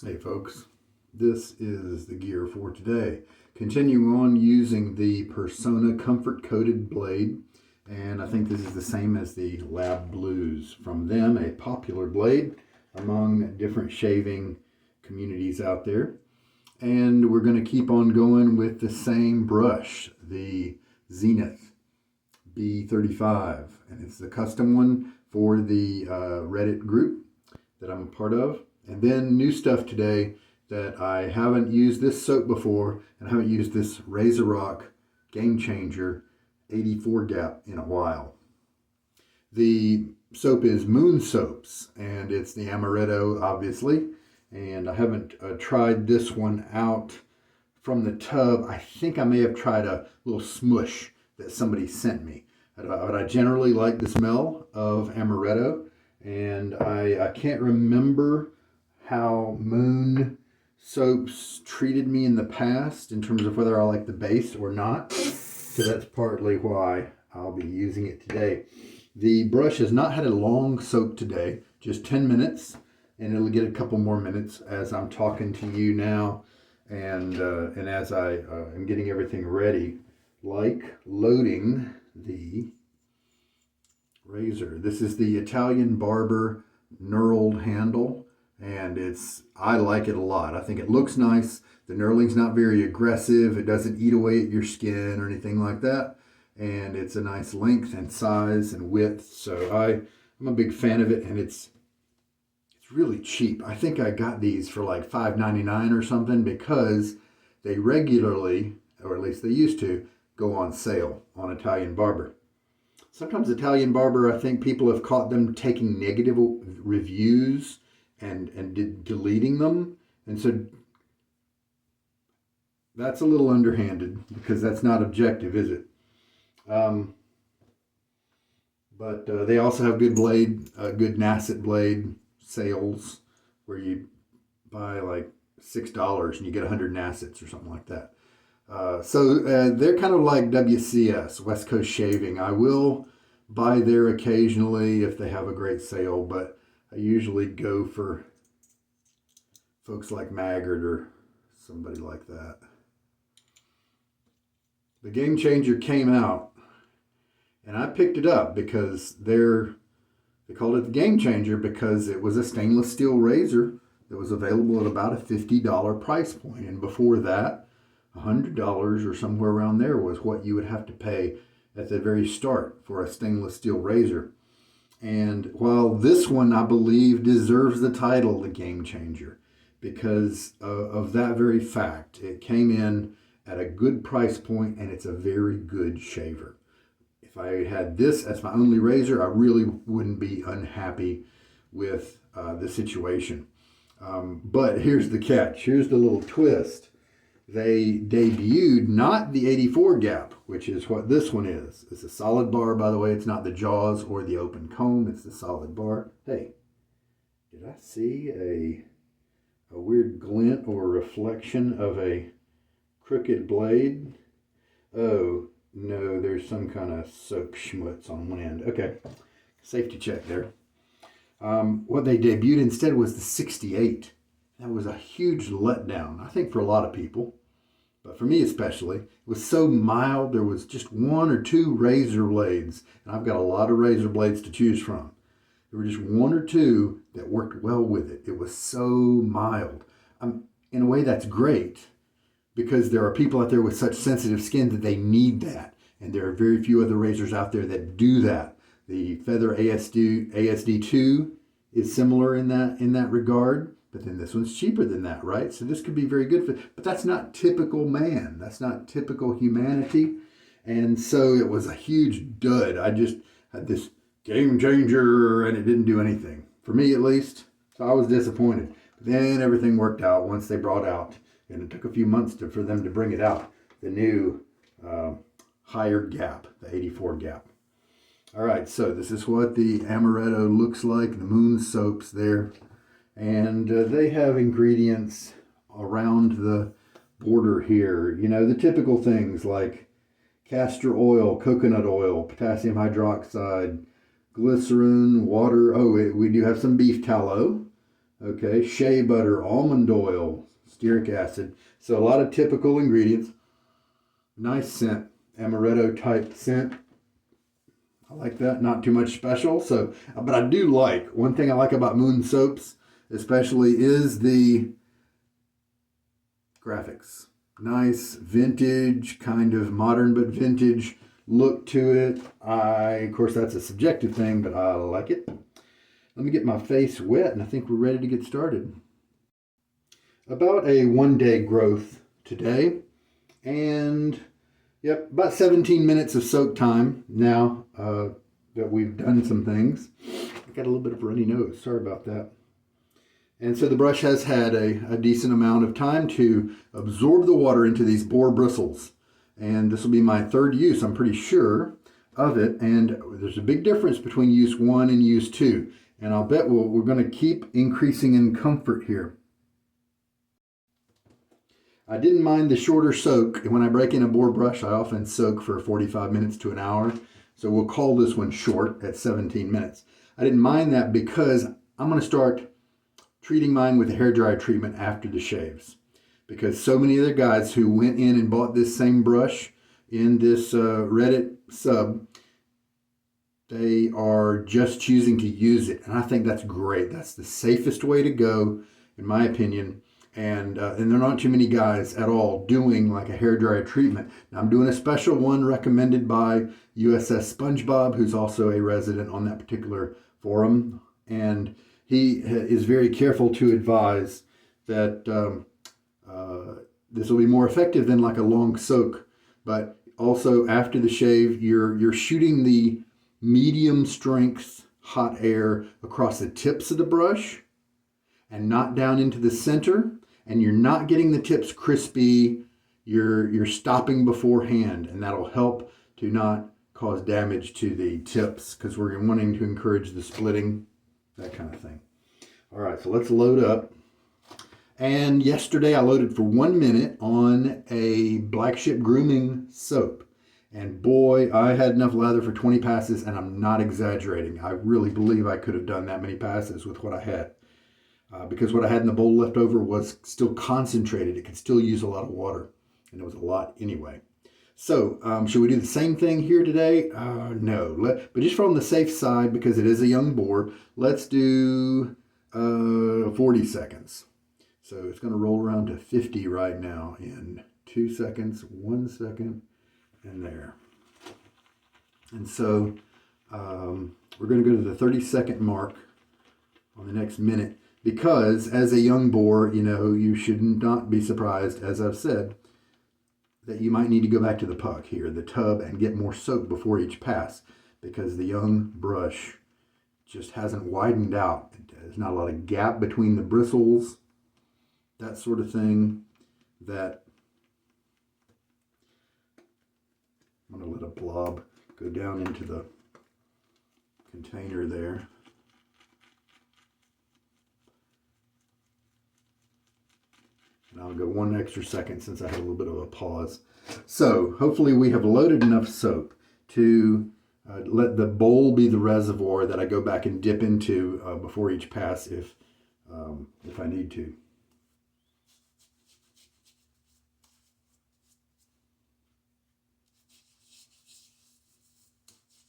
Hey folks, this is the gear for today. Continuing on using the Personna Comfort Coated Blade, and I think this is the same as the Lab Blues from them, a popular blade among different shaving communities out there. And we're going to keep on going with the same brush, the Zenith B35, and it's the custom one for the Reddit group that I'm a part of. And then new stuff today that I haven't used this soap before, and I haven't used this Razorock Game Changer 84 gap in a while. The soap is Moon Soaps, and it's the Amaretto, obviously. And I haven't tried this one out from the tub. I think I may have tried a little smush that somebody sent me. But I generally like the smell of Amaretto, and I can't remember how Moon soaps treated me in the past in terms of whether I like the base or not. So that's partly why I'll be using it today. The brush has not had a long soak today, just 10 minutes, and it'll get a couple more minutes as I'm talking to you now and as I am getting everything ready, like loading the razor. This is the Italian Barber knurled handle. And I like it a lot. I think it looks nice. The knurling's not very aggressive. It doesn't eat away at your skin or anything like that. And it's a nice length and size and width. So I'm a big fan of it, and it's really cheap. I think I got these for like $5.99 or something because they regularly, or at least they used to, go on sale on Italian Barber. Sometimes Italian Barber, I think people have caught them taking negative reviews and deleting them, and so that's a little underhanded because that's not objective, is it? But they also have good good Nasset blade sales where you buy like $6 and you get 100 Nassets or something like that. So they're kind of like WCS, West Coast Shaving. I will buy there occasionally if they have a great sale, but I usually go for folks like Maggard or somebody like that. The Game Changer came out, and I picked it up because they called it the Game Changer because it was a stainless steel razor that was available at about a $50 price point. And before that, $100 or somewhere around there was what you would have to pay at the very start for a stainless steel razor. And while this one, I believe, deserves the title, the Game Changer, because of that very fact. It came in at a good price point, and it's a very good shaver. If I had this as my only razor, I really wouldn't be unhappy with the situation. But here's the catch. Here's the little twist. They debuted not the 84 gap, which is what this one is. It's a solid bar, by the way. It's not the jaws or the open comb. It's the solid bar. Hey, did I see a weird glint or reflection of a crooked blade? Oh, no, there's some kind of soak schmutz on one end. Okay, safety check there. What they debuted instead was the 68. That was a huge letdown, I think, for a lot of people, but for me especially. It was so mild. There was just one or two razor blades, and I've got a lot of razor blades to choose from. There were just one or two that worked well with it. It was so mild. In a way, that's great because there are people out there with such sensitive skin that they need that, and there are very few other razors out there that do that. The Feather ASD2 is similar in that regard. But then this one's cheaper than that, right? So this could be very good for, but that's not typical man. That's not typical humanity. And so it was a huge dud. I just had this Game Changer and it didn't do anything. For me at least. So I was disappointed. But then everything worked out once they brought out, and it took a few months for them to bring it out, the new higher gap, the 84 gap. All right, so this is what the Amaretto looks like, the Moon soaps there. And they have ingredients around the border here. You know, the typical things like castor oil, coconut oil, potassium hydroxide, glycerin, water. Oh, we do have some beef tallow. Okay, shea butter, almond oil, stearic acid. So a lot of typical ingredients. Nice scent, amaretto type scent. I like that. Not too much special. So, but I do like, one thing I like about Moon soaps, especially, is the graphics. Nice vintage, kind of modern but vintage look to it. Of course, that's a subjective thing, but I like it. Let me get my face wet, and I think we're ready to get started. About a 1-day growth today, and yep, about 17 minutes of soak time now that we've done some things. I got a little bit of a runny nose. Sorry about that. And so the brush has had a decent amount of time to absorb the water into these boar bristles. And this will be my third use, I'm pretty sure, of it. And there's a big difference between use 1 and use 2. And I'll bet we're going to keep increasing in comfort here. I didn't mind the shorter soak. When I break in a boar brush, I often soak for 45 minutes to an hour. So we'll call this one short at 17 minutes. I didn't mind that because I'm going to start treating mine with a hairdryer treatment after the shaves. Because so many other guys who went in and bought this same brush in this Reddit sub, they are just choosing to use it. And I think that's great. That's the safest way to go, in my opinion. And there are not too many guys at all doing like a hairdryer treatment. Now, I'm doing a special one recommended by USS SpongeBob, who's also a resident on that particular forum. And he is very careful to advise that this will be more effective than like a long soak. But also after the shave, you're shooting the medium strength hot air across the tips of the brush and not down into the center. And you're not getting the tips crispy. You're stopping beforehand, and that'll help to not cause damage to the tips because we're wanting to encourage the splitting, that kind of thing. All right, so let's load up. And yesterday I loaded for 1 minute on a Black Ship grooming soap. And boy, I had enough lather for 20 passes, and I'm not exaggerating. I really believe I could have done that many passes with what I had. Because what I had in the bowl left over was still concentrated. It could still use a lot of water. And it was a lot anyway. So, should we do the same thing here today? No. But just from the safe side, because it is a young boar, let's do 40 seconds. So it's going to roll around to 50 right now in 2 seconds, 1 second, and there. And so we're going to go to the 30-second mark on the next minute. Because as a young boar, you should not be surprised, as I've said, that you might need to go back to the puck here, the tub, and get more soap before each pass. Because the young brush just hasn't widened out. There's not a lot of gap between the bristles, that sort of thing. That I'm going to let a blob go down into the container there. And I'll go 1 extra second since I had a little bit of a pause. So hopefully we have loaded enough soap to let the bowl be the reservoir that I go back and dip into before each pass if I need to.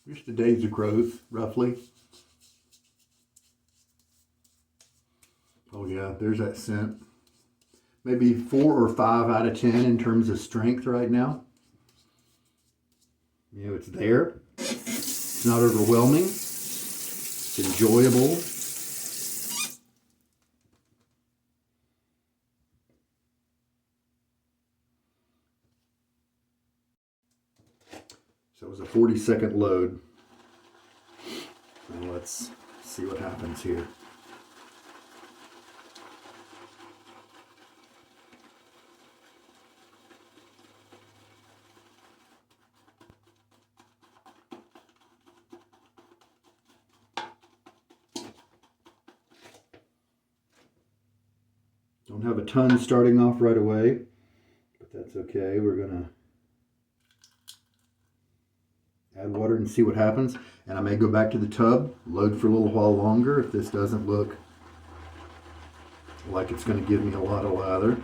Just a day's of growth, roughly. Oh yeah, there's that scent. Maybe 4 or 5 out of 10 in terms of strength right now. It's there. It's not overwhelming. It's enjoyable. So it was a 40-second load. And let's see what happens here. Don't have a ton starting off right away, but that's okay. We're going to add water and see what happens. And I may go back to the tub, load for a little while longer if this doesn't look like it's going to give me a lot of lather.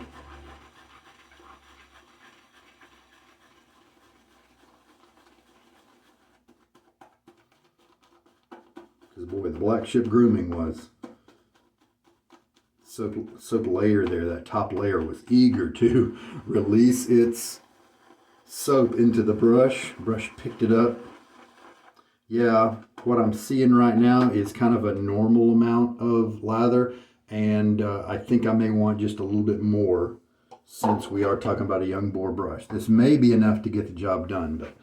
Because boy, the black ship grooming was soap layer there. That top layer was eager to release its soap into the brush. Brush picked it up. Yeah, what I'm seeing right now is kind of a normal amount of lather, and I think I may want just a little bit more since we are talking about a young bore brush. This may be enough to get the job done, but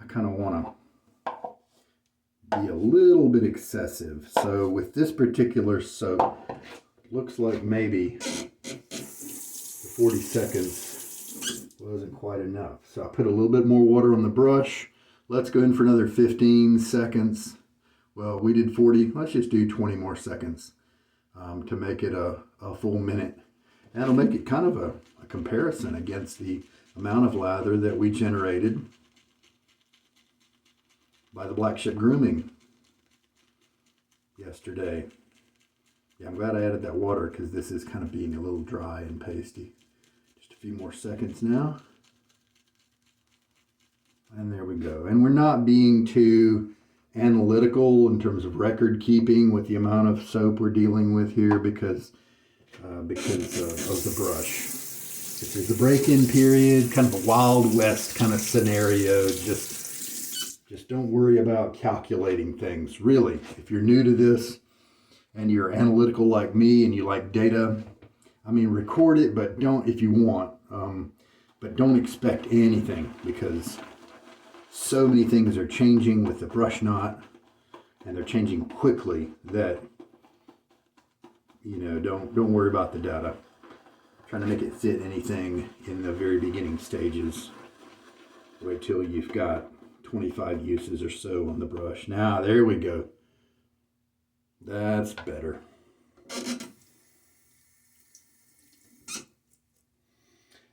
I kind of want to be a little bit excessive. So with this particular soap, looks like maybe 40 seconds wasn't quite enough. So I put a little bit more water on the brush. Let's go in for another 15 seconds. Well, we did 40. Let's just do 20 more seconds to make it a full minute. And it'll make it kind of a comparison against the amount of lather that we generated by the black ship grooming yesterday. Yeah, I'm glad I added that water because this is kind of being a little dry and pasty. Just a few more seconds now. And there we go. And we're not being too analytical in terms of record keeping with the amount of soap we're dealing with here because of the brush. If there's a break-in period, kind of a Wild West kind of scenario, just don't worry about calculating things. Really, if you're new to this and you're analytical like me and you like data, I mean, record it, but don't, if you want, but don't expect anything because so many things are changing with the brush knot, and they're changing quickly that, you know, don't worry about the data. Trying to make it fit anything in the very beginning stages. Wait till you've got 25 uses or so on the brush. Now, there we go. That's better.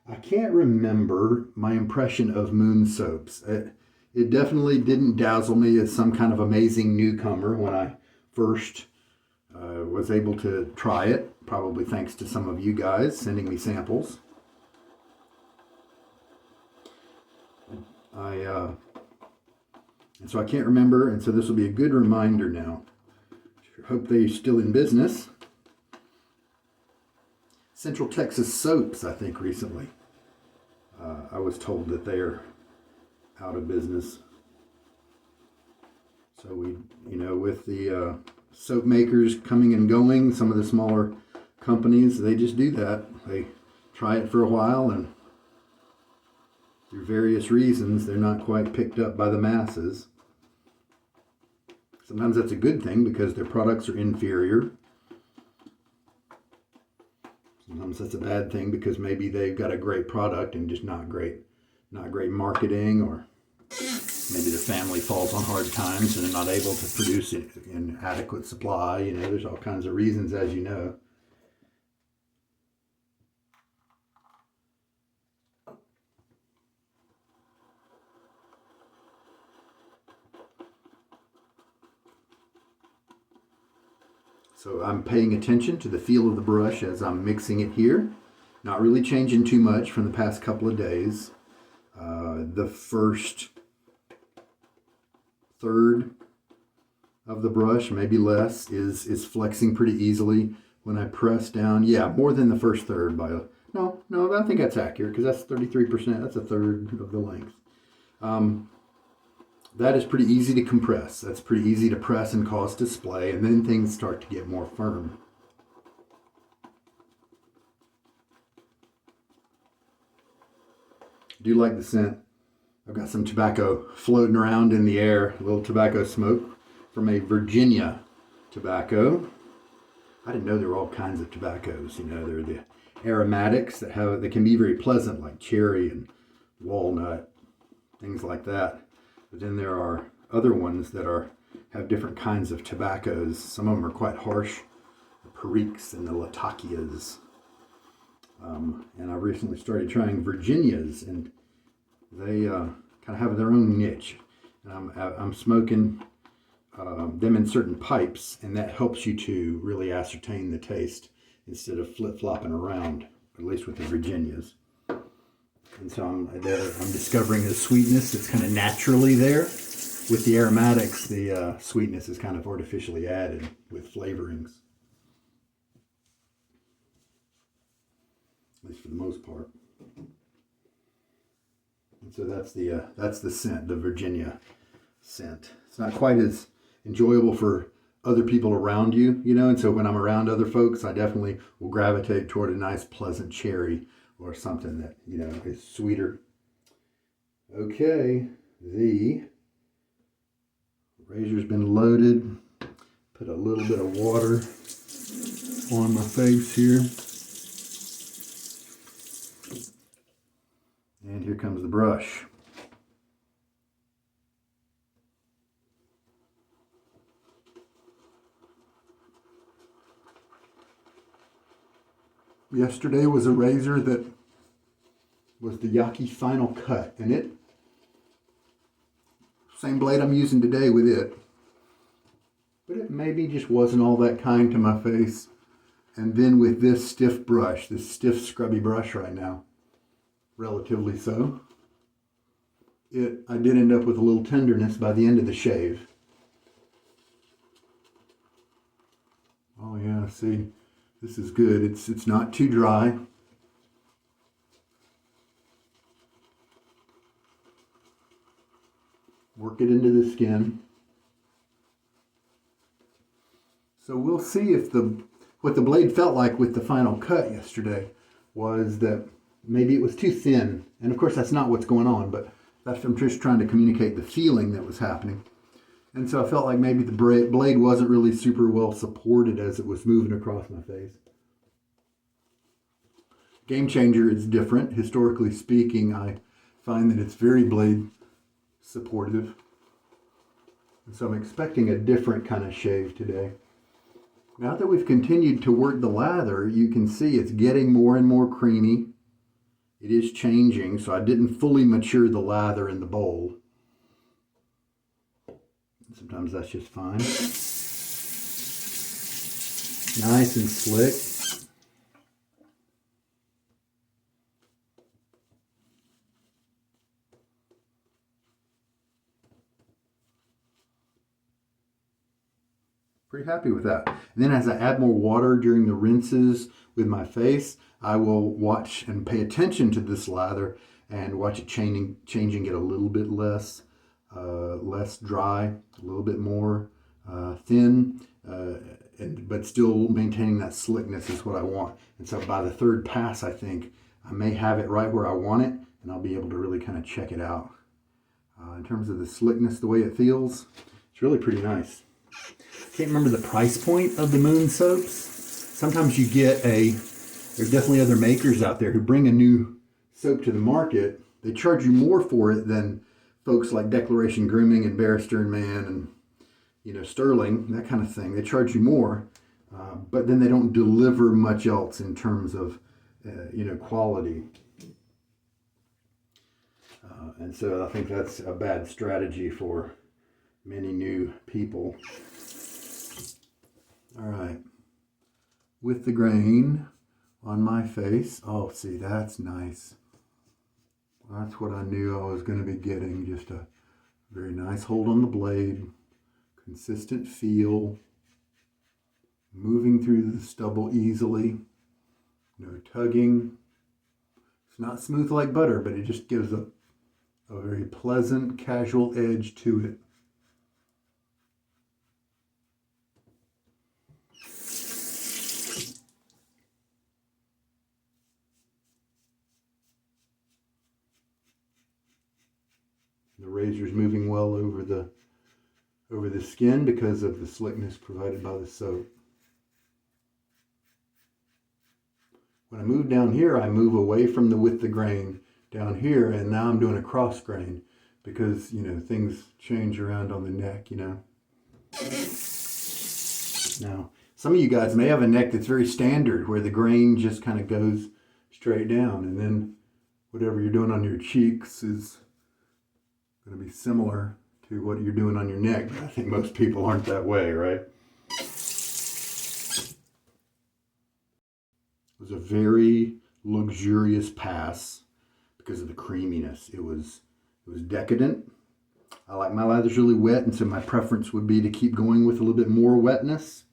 I can't remember my impression of Moon soaps. It definitely didn't dazzle me as some kind of amazing newcomer when I first was able to try it, probably thanks to some of you guys sending me samples. And so I can't remember, and so this will be a good reminder now. Hope they're still in business. Central Texas Soaps, I think, recently. I was told that they're out of business. So we, you know, with the soap makers coming and going, some of the smaller companies, they just do that. They try it for a while and through various reasons, they're not quite picked up by the masses. Sometimes that's a good thing because their products are inferior. Sometimes that's a bad thing because maybe they've got a great product and just not great marketing, or maybe their family falls on hard times and they're not able to produce it in adequate supply. You know, there's all kinds of reasons, as you know. So I'm paying attention to the feel of the brush as I'm mixing it here. Not really changing too much from the past couple of days. The first third of the brush, maybe less, is flexing pretty easily when I press down. Yeah, more than the first third by no, I think that's accurate because that's 33%. That's a third of the length. That is pretty easy to compress. That's pretty easy to press and cause display, and then things start to get more firm. I do like the scent. I've got some tobacco floating around in the air, a little tobacco smoke from a Virginia tobacco. I didn't know there were all kinds of tobaccos. You know, there are the aromatics that can be very pleasant, like cherry and walnut, things like that. But then there are other ones that have different kinds of tobaccos. Some of them are quite harsh, the Periques and the Latakias. And I recently started trying Virginias, and they kind of have their own niche. And I'm smoking them in certain pipes, and that helps you to really ascertain the taste instead of flip-flopping around, at least with the Virginias. And so I'm discovering the sweetness that's kind of naturally there. With the aromatics, the sweetness is kind of artificially added with flavorings. At least for the most part. And so that's the scent, the Virginia scent. It's not quite as enjoyable for other people around you, you know, and so when I'm around other folks, I definitely will gravitate toward a nice pleasant cherry or something that, you know, is sweeter. Okay, the razor's been loaded. Put a little bit of water on my face here. And here comes the brush. Yesterday was a razor that was the Yaki Final Cut, and it, same blade I'm using today with it, but it maybe just wasn't all that kind to my face. And then with this stiff brush, this stiff scrubby brush right now, relatively so, I did end up with a little tenderness by the end of the shave. Oh yeah, see, this is good. It's not too dry. Work it into the skin. So we'll see if what the blade felt like with the final cut yesterday was that maybe it was too thin. And of course that's not what's going on, but I'm just trying to communicate the feeling that was happening. And so I felt like maybe the blade wasn't really super well supported as it was moving across my face. Game Changer is different. Historically speaking, I find that it's very blade supportive. And so I'm expecting a different kind of shave today. Now that we've continued to work the lather, you can see it's getting more and more creamy. It is changing, so I didn't fully mature the lather in the bowl. Sometimes that's just fine. Nice and slick. Pretty happy with that. And then as I add more water during the rinses with my face, I will watch and pay attention to this lather and watch it changing it a little bit less dry, a little bit more thin, but still maintaining that slickness is what I want. And so by the third pass, I think I may have it right where I want it, and I'll be able to really kind of check it out. In terms of the slickness, the way it feels, it's really pretty nice. Can't remember the price point of the Moon soaps. Sometimes you get there's definitely other makers out there who bring a new soap to the market. They charge you more for it than folks like Declaration Grooming and Barrister and Man and, you know, Sterling, that kind of thing. They charge you more, but then they don't deliver much else in terms of, you know, quality. And so I think that's a bad strategy for many new people. All right, with the grain on my face. Oh, see, that's nice. That's what I knew I was going to be getting. Just a very nice hold on the blade, consistent feel, moving through the stubble easily, no tugging. It's not smooth like butter, but it just gives a very pleasant, casual edge to it. The razor's moving well over the skin because of the slickness provided by the soap. When I move down here, I move away from with the grain down here, and now I'm doing a cross grain because, you know, things change around on the neck, you know. Now, some of you guys may have a neck that's very standard where the grain just kind of goes straight down, and then whatever you're doing on your cheeks is going to be similar to what you're doing on your neck. But I think most people aren't that way, right? It was a very luxurious pass because of the creaminess. It was decadent. I like my lathers really wet, and so my preference would be to keep going with a little bit more wetness.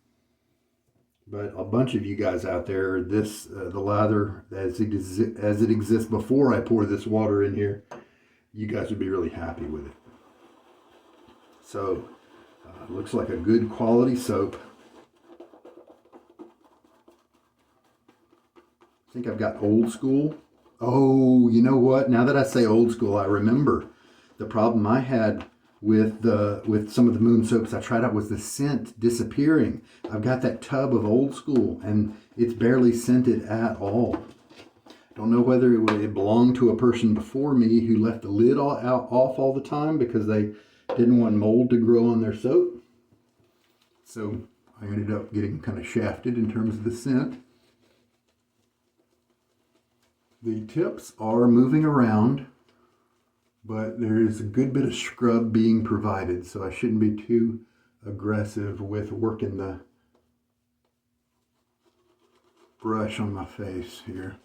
But a bunch of you guys out there, the lather as it exists before I pour this water in here, you guys would be really happy with it. So, looks like a good quality soap. I think I've got old school. Oh, you know what? Now that I say old school, I remember the problem I had with some of the moon soaps I tried out was the scent disappearing. I've got that tub of old school and it's barely scented at all. Don't know whether it belonged to a person before me who left the lid off all the time because they didn't want mold to grow on their soap. So I ended up getting kind of shafted in terms of the scent. The tips are moving around, but there is a good bit of scrub being provided, so I shouldn't be too aggressive with working the brush on my face here,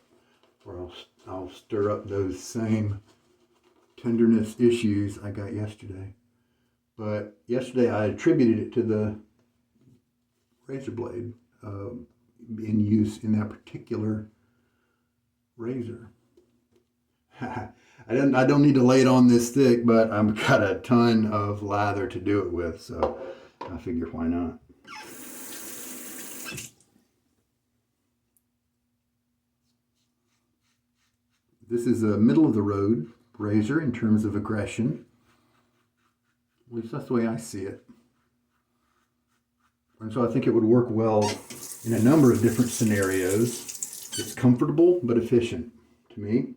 or I'll stir up those same tenderness issues I got yesterday. But yesterday I attributed it to the razor blade in use in that particular razor. I don't need to lay it on this thick, but I've got a ton of lather to do it with, so I figure why not. This is a middle of the road razor in terms of aggression. At least that's the way I see it. And so I think it would work well in a number of different scenarios. It's comfortable but efficient to me.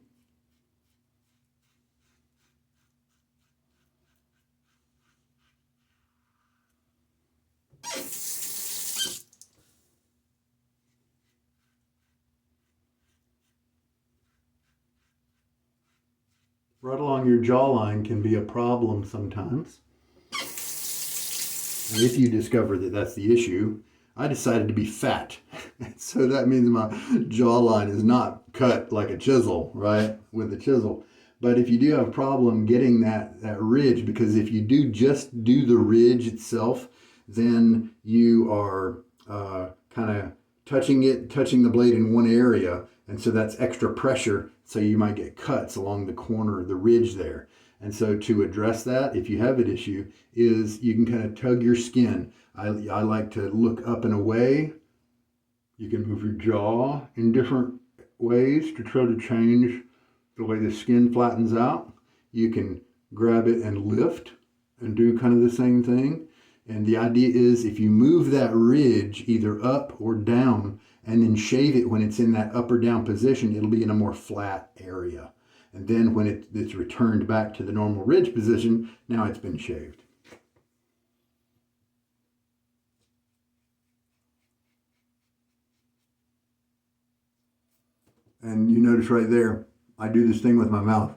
Right along your jawline can be a problem sometimes. And if you discover that that's the issue, I decided to be fat. So that means my jawline is not cut like a chisel, right? With a chisel. But if you do have a problem getting that ridge, because if you just do the ridge itself, then you are kind of touching the blade in one area. And so that's extra pressure. So you might get cuts along the corner of the ridge there. And so to address that, if you have an issue, is you can kind of tug your skin. I like to look up and away. You can move your jaw in different ways to try to change the way the skin flattens out. You can grab it and lift and do kind of the same thing. And the idea is if you move that ridge either up or down and then shave it when it's in that up or down position, it'll be in a more flat area. And then when it's returned back to the normal ridge position, now it's been shaved. And you notice right there, I do this thing with my mouth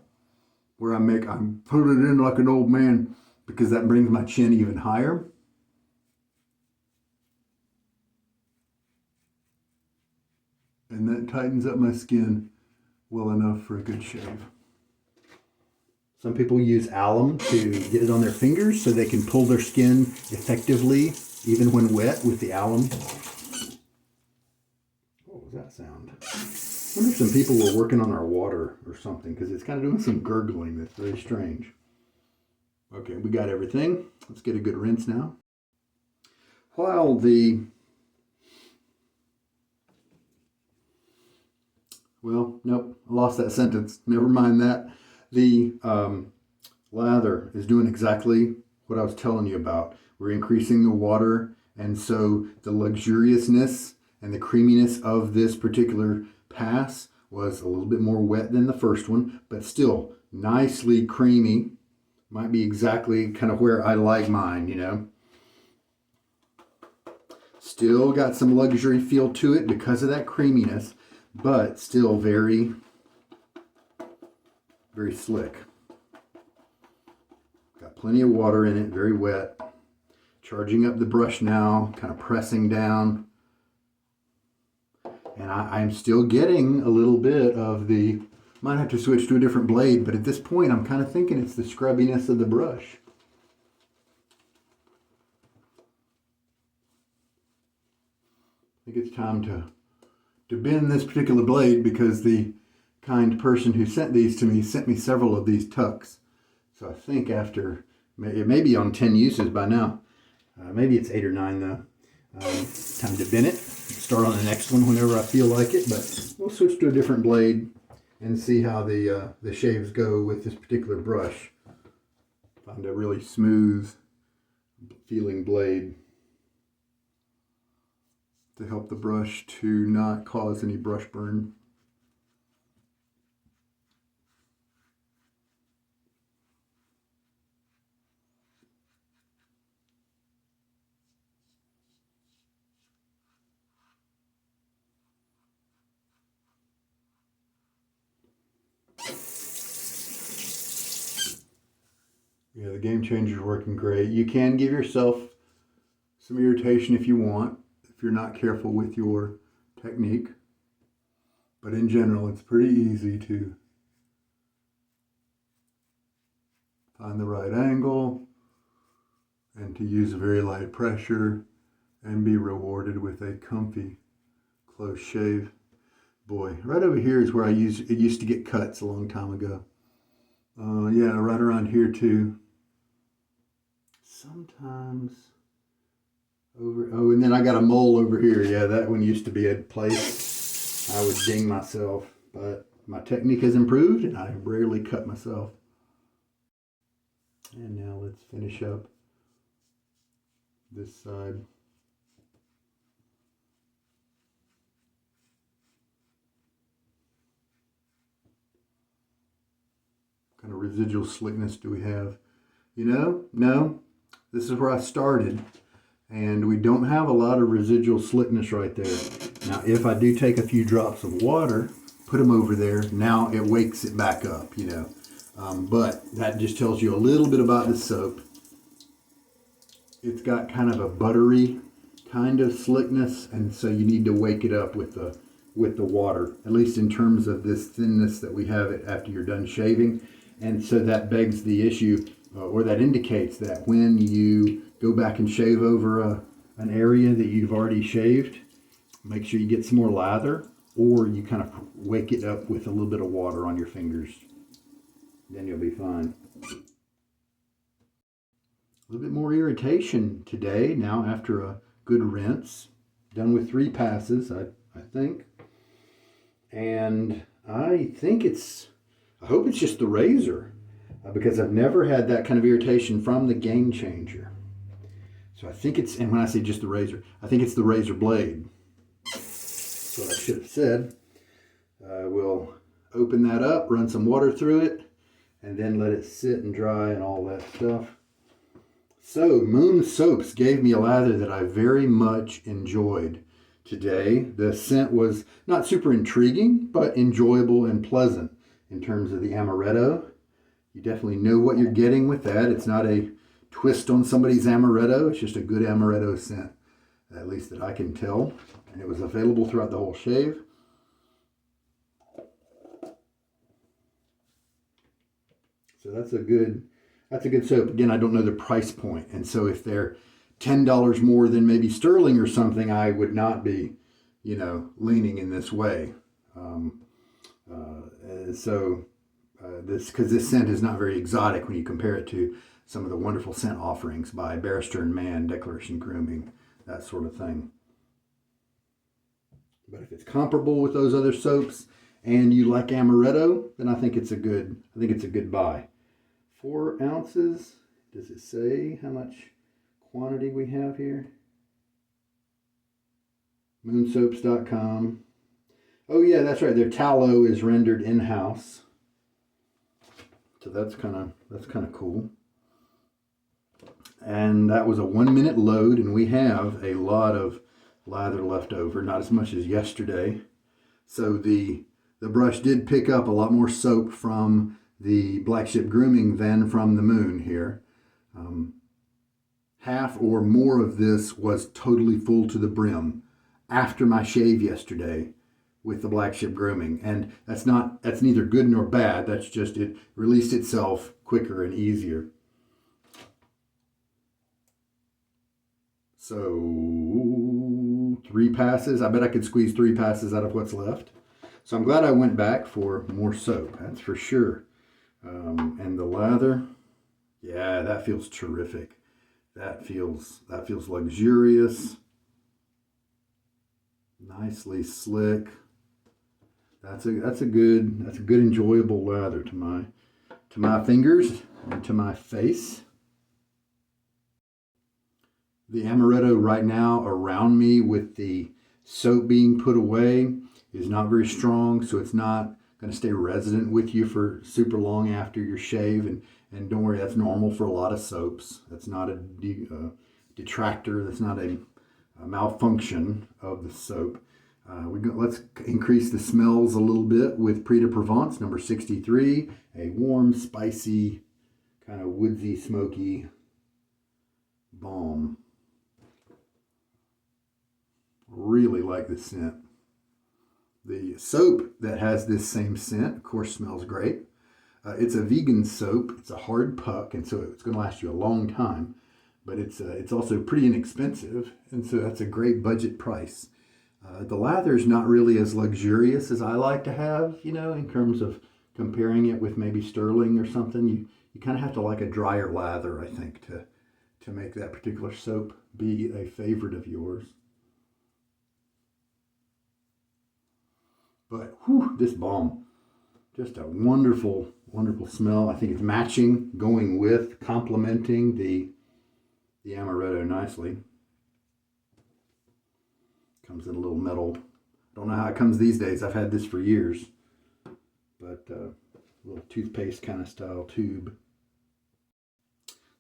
where I put it in like an old man because that brings my chin even higher. And that tightens up my skin well enough for a good shave. Some people use alum to get it on their fingers so they can pull their skin effectively, even when wet with the alum. What was that sound? I wonder if some people were working on our water or something, because it's kind of doing some gurgling that's very strange. Okay, we got everything. Let's get a good rinse now. While well, nope, I lost that sentence. Never mind that. The lather is doing exactly what I was telling you about. We're increasing the water, and so the luxuriousness and the creaminess of this particular pass was a little bit more wet than the first one, but still nicely creamy. Might be exactly kind of where I like mine, you know. Still got some luxury feel to it because of that creaminess, but still very, very slick. Got plenty of water in it, very wet. Charging up the brush now, kind of pressing down. And I'm still getting a little bit of the, might have to switch to a different blade, but at this point I'm kind of thinking it's the scrubbiness of the brush. I think it's time to bend this particular blade, because the kind person who sent these to me sent me several of these tucks. So I think after, it may be on 10 uses by now. Maybe it's 8 or 9 though. Time to bend it. Start on the next one whenever I feel like it, but we'll switch to a different blade and see how the shaves go with this particular brush. Find a really smooth feeling blade to help the brush to not cause any brush burn. Yeah, the Game Changer is working great. You can give yourself some irritation if you want, if you're not careful with your technique. But in general, it's pretty easy to find the right angle and to use a very light pressure and be rewarded with a comfy, close shave. Boy, right over here is where it used to get cuts a long time ago. Yeah, right around here too. Sometimes over, oh, and then I got a mole over here. Yeah, that one used to be a place I would ding myself, but my technique has improved and I rarely cut myself. And now let's finish up this side. What kind of residual slickness do we have? You know, no, this is where I started, and we don't have a lot of residual slickness right there. Now, if I do take a few drops of water, put them over there, now it wakes it back up, you know. But that just tells you a little bit about the soap. It's got kind of a buttery kind of slickness, and so you need to wake it up with the water, at least in terms of this thinness that we have it after you're done shaving. And so that begs the issue, or that indicates that when you go back and shave over an area that you've already shaved, make sure you get some more lather, or you kind of wake it up with a little bit of water on your fingers. Then you'll be fine. A little bit more irritation today, now after a good rinse. Done with 3 passes, I think. And I hope it's just the razor, because I've never had that kind of irritation from the Game Changer. So I think it's, and when I say just the razor, I think it's the razor blade. That's what I should have said. We'll open that up, run some water through it, and then let it sit and dry and all that stuff. So Moon Soaps gave me a lather that I very much enjoyed today. The scent was not super intriguing, but enjoyable and pleasant in terms of the Amaretto. You definitely know what you're getting with that. It's not a twist on somebody's Amaretto. It's just a good Amaretto scent, at least that I can tell. And it was available throughout the whole shave. So that's a good soap. Again, I don't know the price point. And so if they're $10 more than maybe Sterling or something, I would not be, leaning in this way. Because this scent is not very exotic when you compare it to some of the wonderful scent offerings by Barrister and Mann, Declaration Grooming, that sort of thing. But if it's comparable with those other soaps and you like Amaretto, then I think it's a good buy. 4 ounces. Does it say how much quantity we have here? Moonsoaps.com. Oh yeah, that's right. Their tallow is rendered in-house. So that's kind of cool. And that was a 1-minute load, and we have a lot of lather left over, not as much as yesterday. So the brush did pick up a lot more soap from the Black Ship Grooming than from the Moon here. Half or more of this was totally full to the brim after my shave yesterday. with the black ship grooming. And that's neither good nor bad. That's just it released itself quicker and easier. So 3 passes. I bet I could squeeze 3 passes out of what's left. So I'm glad I went back for more soap. That's for sure. And the lather, yeah, that feels terrific. That feels luxurious. Nicely slick. That's a good enjoyable lather to my fingers and to my face. The Amaretto right now around me with the soap being put away is not very strong, so it's not going to stay resident with you for super long after your shave. And don't worry, that's normal for a lot of soaps. That's not a detractor. That's not a malfunction of the soap. Let's increase the smells a little bit with Prix de Provence number 63, a warm, spicy, kind of woodsy, smoky balm. Really like the scent. The soap that has this same scent, of course, smells great. It's a vegan soap. It's a hard puck, and so it's going to last you a long time. But it's also pretty inexpensive, and so that's a great budget price. The lather is not really as luxurious as I like to have, in terms of comparing it with maybe sterling or something. You kind of have to like a drier lather, I think, to make that particular soap be a favorite of yours. But whew, this balm, just a wonderful, wonderful smell. I think it's matching, going with, complementing the Amaretto nicely. Comes in a little metal. Don't know how it comes these days. I've had this for years. But a little toothpaste kind of style tube.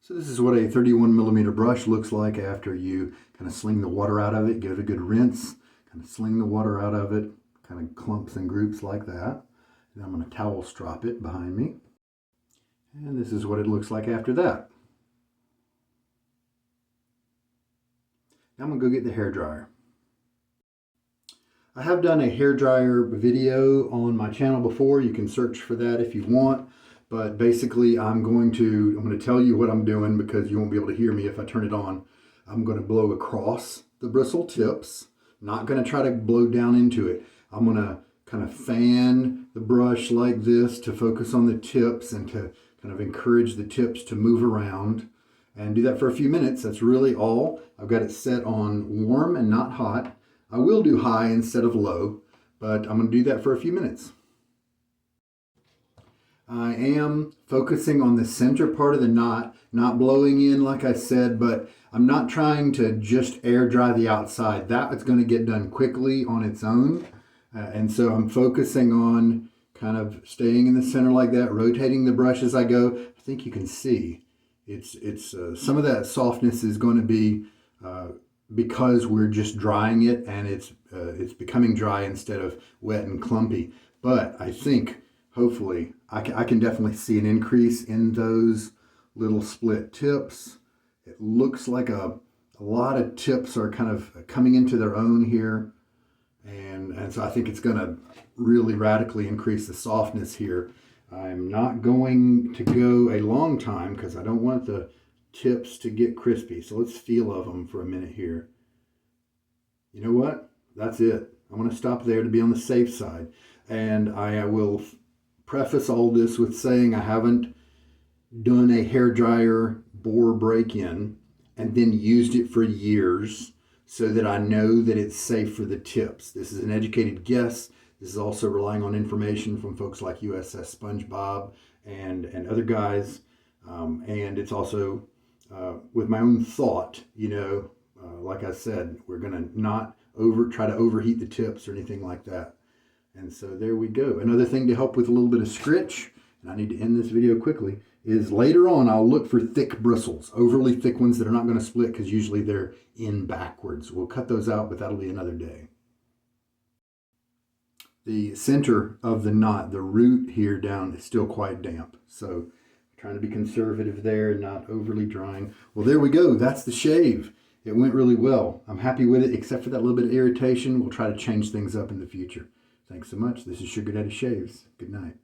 So this is what a 31 millimeter brush looks like after you kind of sling the water out of it, give it a good rinse, kind of sling the water out of it, kind of clumps and groups like that. And I'm going to towel strop it behind me. And this is what it looks like after that. Now I'm going to go get the hairdryer. I have done a hairdryer video on my channel before. You can search for that if you want. But basically I'm going to tell you what I'm doing because you won't be able to hear me if I turn it on. I'm going to blow across the bristle tips. Not going to try to blow down into it. I'm going to kind of fan the brush like this to focus on the tips and to kind of encourage the tips to move around. And do that for a few minutes. That's really all. I've got it set on warm and not hot. I will do high instead of low, but I'm going to do that for a few minutes. I am focusing on the center part of the knot, not blowing in like I said, but I'm not trying to just air dry the outside. That is going to get done quickly on its own. And so I'm focusing on kind of staying in the center like that, rotating the brush as I go. I think you can see it's some of that softness is going to be because we're just drying it and it's becoming dry instead of wet and clumpy. But I think hopefully I can definitely see an increase in those little split tips. It looks like a lot of tips are kind of coming into their own here. And so I think it's going to really radically increase the softness here. I'm not going to go a long time because I don't want the tips to get crispy. So let's feel of them for a minute here. You know what? That's it. I'm going to stop there to be on the safe side. And I will preface all this with saying I haven't done a hairdryer bore break-in and then used it for years so that I know that it's safe for the tips. This is an educated guess. This is also relying on information from folks like USS SpongeBob and other guys. And it's also with my own thought, like I said, we're going to not try to overheat the tips or anything like that. And so there we go. Another thing to help with a little bit of scritch, and I need to end this video quickly, is later on I'll look for thick bristles, overly thick ones that are not going to split because usually they're in backwards. We'll cut those out, but that'll be another day. The center of the knot, the root here down, is still quite damp. So trying to be conservative there and not overly drying. Well, there we go. That's the shave. It went really well. I'm happy with it, except for that little bit of irritation. We'll try to change things up in the future. Thanks so much. This is Sugar Daddy Shaves. Good night.